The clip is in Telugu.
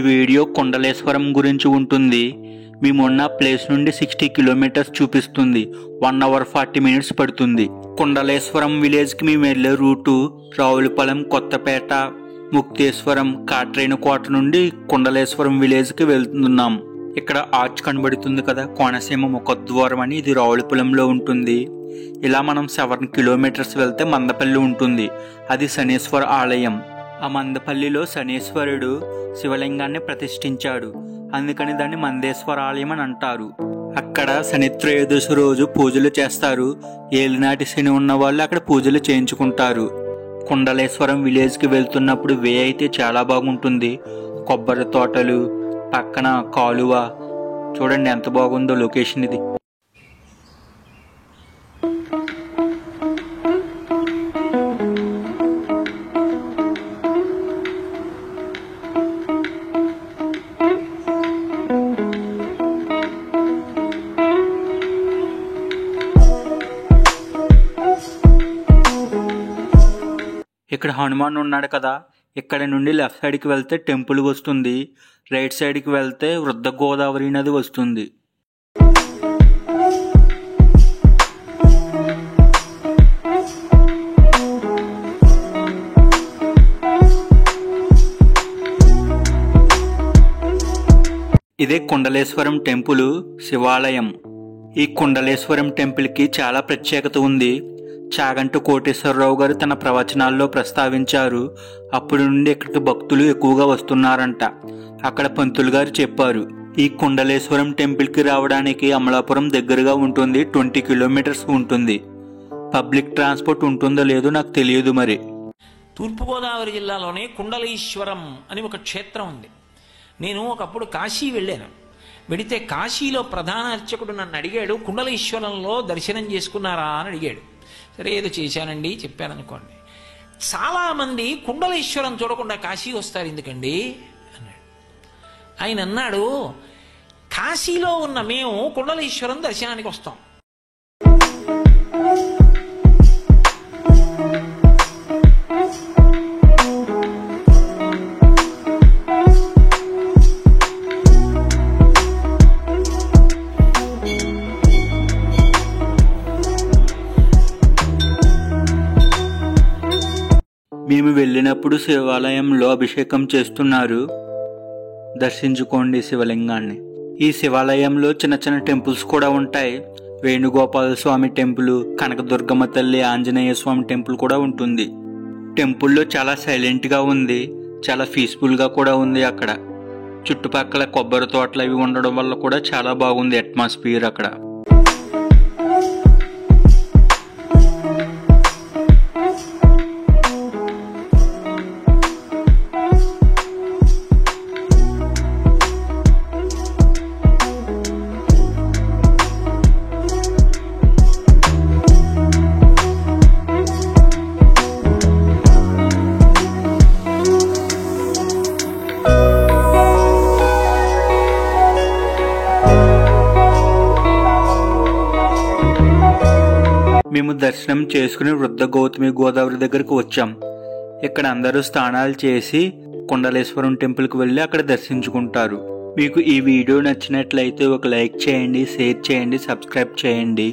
వీడియో కుండలేశ్వరం గురించి ఉంటుంది. మేమున్న ప్లేస్ నుండి 60 కిలోమీటర్స్ చూపిస్తుంది. 1 అవర్ 40 మినిట్స్ పడుతుంది. కుండలేశ్వరం విలేజ్కి మేము వెళ్ళే రూటు రావులపాలెం, కొత్తపేట, ముక్తేశ్వరం, కాట్రేనికోట నుండి కుండలేశ్వరం విలేజ్కి వెళ్తున్నాం. ఇక్కడ ఆర్చ్ కనబడుతుంది కదా, కోనసీమ ముఖద్వారం అని, ఇది రావులపాలెంలో ఉంటుంది. ఇలా మనం 7 కిలోమీటర్స్ వెళ్తే మందపల్లి ఉంటుంది. అది శనేశ్వర ఆలయం. ఆ మందపల్లిలో శనేశ్వరుడు శివలింగాన్ని ప్రతిష్ఠించాడు, అందుకని దాన్ని మందేశ్వర ఆలయం అని అంటారు. అక్కడ శని త్రయోదశి రోజు పూజలు చేస్తారు. ఏలినాటి శని ఉన్న వాళ్ళు అక్కడ పూజలు చేయించుకుంటారు. కుండలేశ్వరం విలేజ్కి వెళ్తున్నప్పుడు వే అయితే చాలా బాగుంటుంది. కొబ్బరి తోటలు, పక్కన కాలువ, చూడండి ఎంత బాగుందో లొకేషన్ ఇది. ఇక్కడ హనుమాన్ ఉన్నాడు కదా, ఇక్కడ నుండి లెఫ్ట్ సైడ్కి వెళ్తే టెంపుల్ వస్తుంది, రైట్ సైడ్కి వెళ్తే వృద్ధ గోదావరి నది వస్తుంది. ఇదే కుండలేశ్వరం టెంపుల్ శివాలయం. ఈ కుండలేశ్వరం టెంపుల్కి చాలా ప్రత్యేకత ఉంది. చాగంటి కోటేశ్వరరావు గారు తన ప్రవచనాల్లో ప్రస్తావించారు. అప్పటి నుండి ఇక్కడికి భక్తులు ఎక్కువగా వస్తున్నారంట. అక్కడ పంతులు గారు చెప్పారు. ఈ కుండలేశ్వరం టెంపుల్కి రావడానికి అమలాపురం దగ్గరగా ఉంటుంది. 20 కిలోమీటర్స్ ఉంటుంది. పబ్లిక్ ట్రాన్స్పోర్ట్ ఉంటుందో లేదో నాకు తెలియదు. మరి తూర్పుగోదావరి జిల్లాలోనే కుండలేశ్వరం అని ఒక క్షేత్రం ఉంది. నేను ఒకప్పుడు కాశీ వెళ్ళాను. వెడితే కాశీలో ప్రధాన అర్చకుడు నన్ను అడిగాడు, కుండలేశ్వరంలో దర్శనం చేసుకున్నారా అని అడిగాడు. సరే ఏదో చేశానండి చెప్పాననుకోండి. చాలామంది కుండలేశ్వరం చూడకుండా కాశీ వస్తారు ఎందుకండి అన్నాడు. ఆయన అన్నాడు, కాశీలో ఉన్న మేము కుండలేశ్వరం దర్శనానికి వస్తాం. మేము వెళ్ళినప్పుడు శివాలయంలో అభిషేకం చేస్తున్నారు. దర్శించుకోండి శివలింగాన్ని. ఈ శివాలయంలో చిన్న చిన్న టెంపుల్స్ కూడా ఉంటాయి. వేణుగోపాల స్వామి టెంపుల్, కనకదుర్గమ్మ తల్లి, ఆంజనేయ స్వామి టెంపుల్ కూడా ఉంటుంది. టెంపుల్లో చాలా సైలెంట్గా ఉంది, చాలా పీస్ఫుల్గా కూడా ఉంది. అక్కడ చుట్టుపక్కల కొబ్బరి తోటలు అవి ఉండడం వల్ల కూడా చాలా బాగుంది అట్మాస్ఫియర్ అక్కడ. మేము దర్శనం చేసుకుని వృద్ధ గౌతమి గోదావరి దగ్గరకు వచ్చాం. ఇక్కడ అందరూ స్నానాలు చేసి కుండలేశ్వరం టెంపుల్కి వెళ్ళి అక్కడ దర్శించుకుంటారు. మీకు ఈ వీడియో నచ్చినట్లయితే ఒక లైక్ చేయండి, షేర్ చేయండి, సబ్స్క్రైబ్ చేయండి.